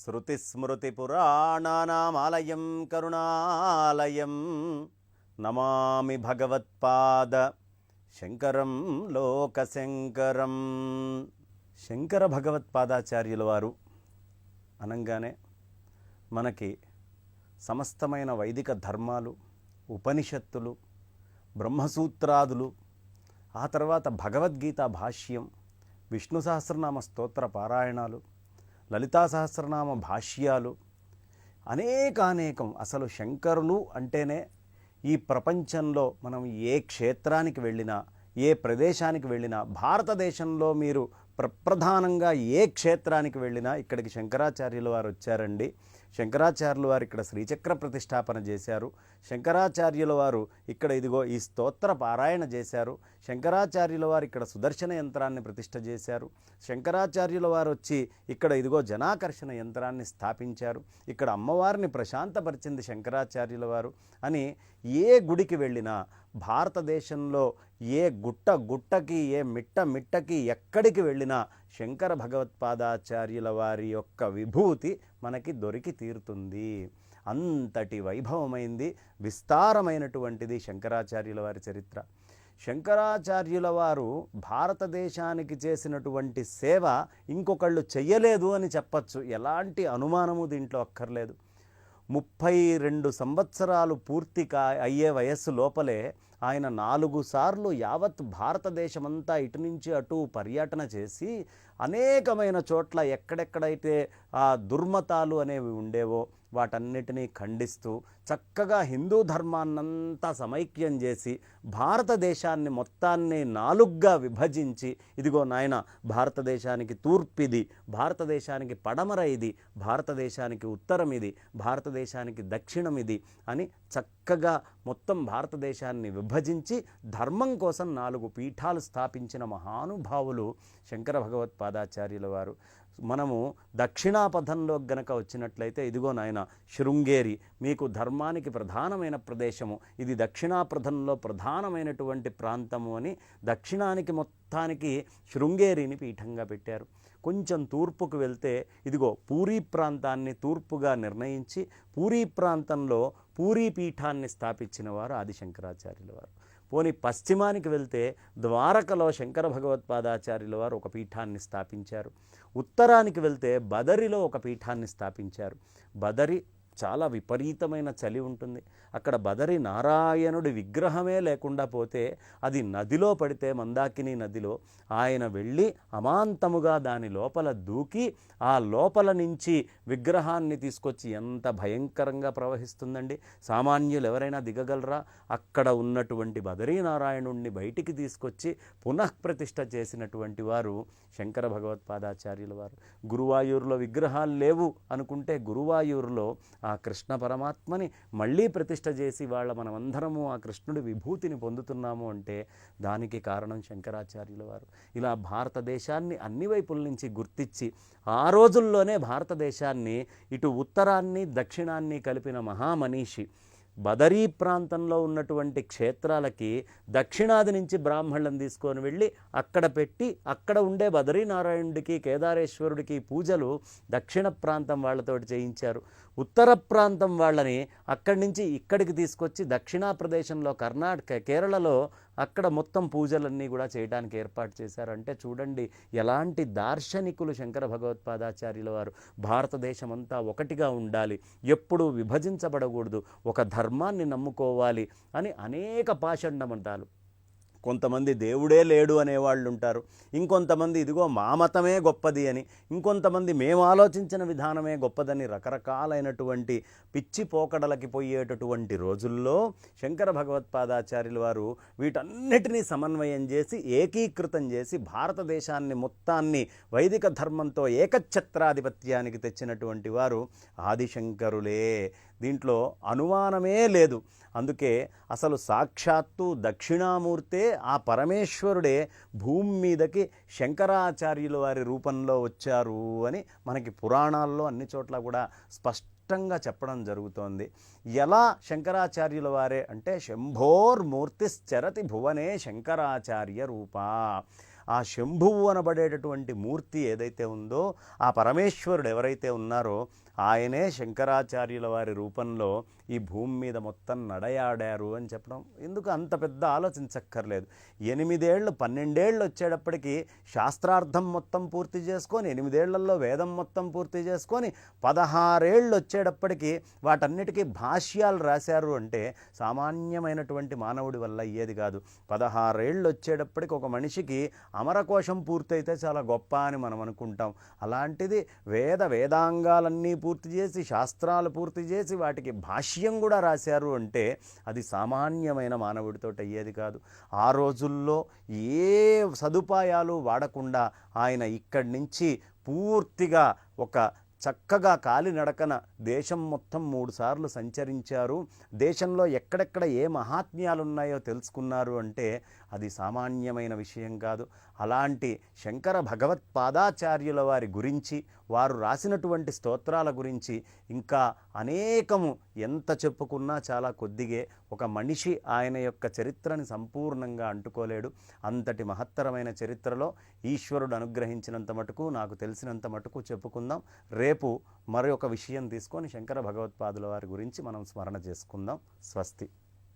శృతిస్మృతిపురాణానామాలయం కరుణాలయం నమామి భగవత్పాద శంకరం లోకశంకరం. శంకర భగవత్పాదాచార్యుల వారు అనంగానే మనకి సమస్తమైన వైదిక ధర్మాలు, ఉపనిషత్తులు, బ్రహ్మసూత్రాదులు, ఆ తర్వాత భగవద్గీత భాష్యం, విష్ణు సహస్రనామ స్తోత్ర పారాయణాలు, లలితా సహస్రనామ భాష్యాలు, అనేకం. అసలు శంకరులు అంటేనే ఈ ప్రపంచంలో మనం ఏ క్షేత్రానికి వెళ్ళినా, ఏ ప్రదేశానికి వెళ్ళినా, భారతదేశంలో మీరు ప్రధానంగా ఏ క్షేత్రానికి వెళ్ళినా ఇక్కడికి శంకరాచార్యుల వారు వచ్చారండి. శంకరాచార్యుల వారు ఇక్కడ శ్రీచక్ర ప్రతిష్టాపన చేశారు. శంకరాచార్యుల వారు ఇక్కడ ఇదిగో ఈ స్తోత్ర పారాయణ చేశారు. శంకరాచార్యుల వారు ఇక్కడ సుదర్శన యంత్రాన్ని ప్రతిష్ఠ చేశారు. శంకరాచార్యుల వారు వచ్చి ఇక్కడ ఇదిగో జనాకర్షణ యంత్రాన్ని స్థాపించారు. ఇక్కడ అమ్మవారిని ప్రశాంతపరిచింది శంకరాచార్యుల వారు అని ఏ గుడికి వెళ్ళినా, భారతదేశంలో ఏ గుట్టకి, ఏ మిట్టకి ఎక్కడికి వెళ్ళినా శంకర భగవత్పాదాచార్యుల వారి యొక్క విభూతి మనకి దొరికి తీరుతుంది. అంతటి వైభవమైంది, విస్తారమైనటువంటిది శంకరాచార్యుల వారి చరిత్ర. శంకరాచార్యుల వారు భారతదేశానికి చేసినటువంటి సేవ ఇంకొకళ్ళు చెయ్యలేదు అని చెప్పచ్చు. ఎలాంటి అనుమానము దీంట్లో అక్కర్లేదు. 32 సంవత్సరాలు పూర్తి అయ్యే వయస్సు లోపలే ఆయన 4 సార్లు యావత్ భారతదేశమంతా ఇటు నుంచి అటు పర్యటన చేసి అనేకమైన చోట్ల ఎక్కడెక్కడైతే ఆ దుర్మతాలు అనేవి ఉండేవో వాటన్నిటినీ ఖండిస్తూ చక్కగా హిందూ ధర్మాన్నంతా సమైక్యం చేసి భారతదేశాన్ని మొత్తాన్ని 4గా విభజించి, ఇదిగో నాయన భారతదేశానికి తూర్పిది, భారతదేశానికి పడమర ఇది, భారతదేశానికి ఉత్తరం ఇది, భారతదేశానికి దక్షిణం ఇది అని చక్కగా మొత్తం భారతదేశాన్ని విభజించి ధర్మం కోసం 4 పీఠాలు స్థాపించిన మహానుభావులు శంకర భగవత్పాదాచార్యుల వారు. మనము దక్షిణాపథంలో గనక వచ్చినట్లయితే ఇదిగో నాయన శృంగేరి మీకు ధర్మానికి ప్రధానమైన ప్రదేశము, ఇది దక్షిణాపథంలో ప్రధానమైనటువంటి ప్రాంతము అని దక్షిణానికి మొత్తానికి శృంగేరిని పీఠంగా పెట్టారు. కొంచెం తూర్పుకు వెళ్తే ఇదిగో పూరీ ప్రాంతాన్ని తూర్పుగా నిర్ణయించి పూరీ ప్రాంతంలో పూరీ పీఠాన్ని స్థాపించిన వారు ఆదిశంకరాచార్యుల వారు. పోనీ పశ్చిమానికి వెళ్తే ద్వారకలో శంకర భగవత్పాదాచార్యుల వారు ఒక పీఠాన్ని స్థాపించారు. ఉత్తరానికి వెళ్తే బదరిలో ఒక పీఠాన్ని స్థాపించారు. బదరి చాలా విపరీతమైన చలి ఉంటుంది. అక్కడ బదరి నారాయణుడి విగ్రహమే లేకుండా పోతే అది నదిలో పడితే, మందాకిని నదిలో ఆయన వెళ్ళి అమాంతముగా దాని లోపల దూకి ఆ లోపల నుంచి విగ్రహాన్ని తీసుకొచ్చి ఎంత భయంకరంగా ప్రవహిస్తుందండి. సామాన్యులు ఎవరైనా దిగగలరా? అక్కడ ఉన్నటువంటి బదరీనారాయణుడిని బయటికి తీసుకొచ్చి పునఃప్రతిష్ఠ చేసినటువంటి వారు శంకర భగవత్పాదాచార్యుల వారు. గురువాయూరులో విగ్రహాలు లేవు అనుకుంటే గురువాయూరులో ఆ కృష్ణ పరమాత్మని మళ్ళీ ప్రతిష్ఠ చేసి మనమందరము ఆ కృష్ణుడి విభూతిని పొందుతున్నాము అంటే దానికి కారణం శంకరాచార్యుల వారు. ఇలా భారతదేశాన్ని అన్ని వైపుల నుంచి గుర్తించి ఆ రోజుల్లోనే భారతదేశాన్ని ఇటు ఉత్తరాన్ని దక్షిణాన్ని కలిపిన మహామనీషి. బదరీ ప్రాంతంలో ఉన్నటువంటి క్షేత్రాలకి దక్షిణాది నుంచి బ్రాహ్మణులను తీసుకొని వెళ్ళి అక్కడ పెట్టి అక్కడ ఉండే బదరీనారాయణుడికి, కేదారేశ్వరుడికి పూజలు దక్షిణ ప్రాంతం వాళ్ళతోటి చేయించారు. ఉత్తర ప్రాంతం వాళ్ళని అక్కడి నుంచి ఇక్కడికి తీసుకొచ్చి దక్షిణా ప్రదేశంలో కర్ణాటక, కేరళలో అక్కడ మొత్తం పూజలన్నీ కూడా చేయడానికి ఏర్పాటు చేశారు. అంటే చూడండి ఎలాంటి దార్శనికులు శంకర భగవత్పాదాచార్యుల వారు. భారతదేశం అంతా ఒకటిగా ఉండాలి, ఎప్పుడూ విభజించబడకూడదు, ఒక ధర్మాన్ని నమ్ముకోవాలి అని అనేక పాషండమంటారు. కొంతమంది దేవుడే లేడు అనేవాళ్ళు ఉంటారు. ఇంకొంతమంది ఇదిగో మా మతమే గొప్పది అని, ఇంకొంతమంది మేము ఆలోచించిన విధానమే గొప్పదని రకరకాలైనటువంటి పిచ్చి పోకడలకి పోయేటటువంటి రోజుల్లో శంకర భగవత్పాదాచార్యుల వారు వీటన్నిటినీ సమన్వయం చేసి ఏకీకృతం చేసి భారతదేశాన్ని మొత్తాన్ని వైదిక ధర్మంతో ఏకఛత్రాధిపత్యానికి తెచ్చినటువంటి వారు ఆదిశంకరులే. దీంట్లో అనుమానమే లేదు. అందుకే అసలు సాక్షాత్తు దక్షిణామూర్తే, ఆ పరమేశ్వరుడే భూమి మీదకి శంకరాచార్యుల వారి రూపంలో వచ్చారు అని మనకి పురాణాల్లో అన్ని చోట్ల కూడా స్పష్టంగా చెప్పడం జరుగుతోంది. ఎలా శంకరాచార్యుల వారే అంటే శంభోర్మూర్తిశ్చరతి భువనే శంకరాచార్య రూప. ఆ శంభువు అనబడేటటువంటి మూర్తి ఏదైతే ఉందో, ఆ పరమేశ్వరుడు ఎవరైతే ఉన్నారో ఆయనే శంకరాచార్యుల వారి రూపంలో ఈ భూమి మీద మొత్తం నడయాడారు అని చెప్పడం ఎందుకు అంత పెద్ద ఆలోచించక్కర్లేదు. 8 ఏళ్ళు 12 ఏళ్ళు వచ్చేటప్పటికి శాస్త్రార్థం మొత్తం పూర్తి చేసుకొని, 8 ఏళ్లలో వేదం మొత్తం పూర్తి చేసుకొని, 16 ఏళ్ళు వచ్చేటప్పటికి వాటన్నిటికీ భాష్యాలు రాశారు అంటే సామాన్యమైనటువంటి మానవుడి వల్ల అయ్యేది కాదు. 16 ఏళ్ళు వచ్చేటప్పటికి ఒక మనిషికి అమరకోశం పూర్తయితే చాలా గొప్ప అని మనం అనుకుంటాం. అలాంటిది వేదాంగాలన్నీ పూర్తి చేసి, శాస్త్రాలు పూర్తి చేసి, వాటికి భాష్యం కూడా రాశారు అంటే అది సామాన్యమైన మానవుడితో అయ్యేది కాదు. ఆ రోజుల్లో ఏ సదుపాయాలు వాడకుండా ఆయన ఇక్కడి నుంచి పూర్తిగా ఒక చక్కగా కాలినడకన దేశం మొత్తం 3 సార్లు సంచరించారు. దేశంలో ఎక్కడెక్కడ ఏ మహాత్మ్యాలు ఉన్నాయో తెలుసుకున్నారు అంటే అది సామాన్యమైన విషయం కాదు. అలాంటి శంకర భగవత్పాదాచార్యుల వారి గురించి, వారు రాసినటువంటి స్తోత్రాల గురించి ఇంకా అనేకము ఎంత చెప్పుకున్నా చాలా కొద్దిగే. ఒక మనిషి ఆయన యొక్క చరిత్రని సంపూర్ణంగా అంటుకోలేడు. అంతటి మహత్తరమైన చరిత్రలో ఈశ్వరుడు అనుగ్రహించినంత మటుకు, నాకు తెలిసినంత మటుకు చెప్పుకుందాం. రేపు మరొక విషయం తీసుకొని శంకర భగవత్పాదుల వారి గురించి మనం స్మరణ చేసుకుందాం. స్వస్తి.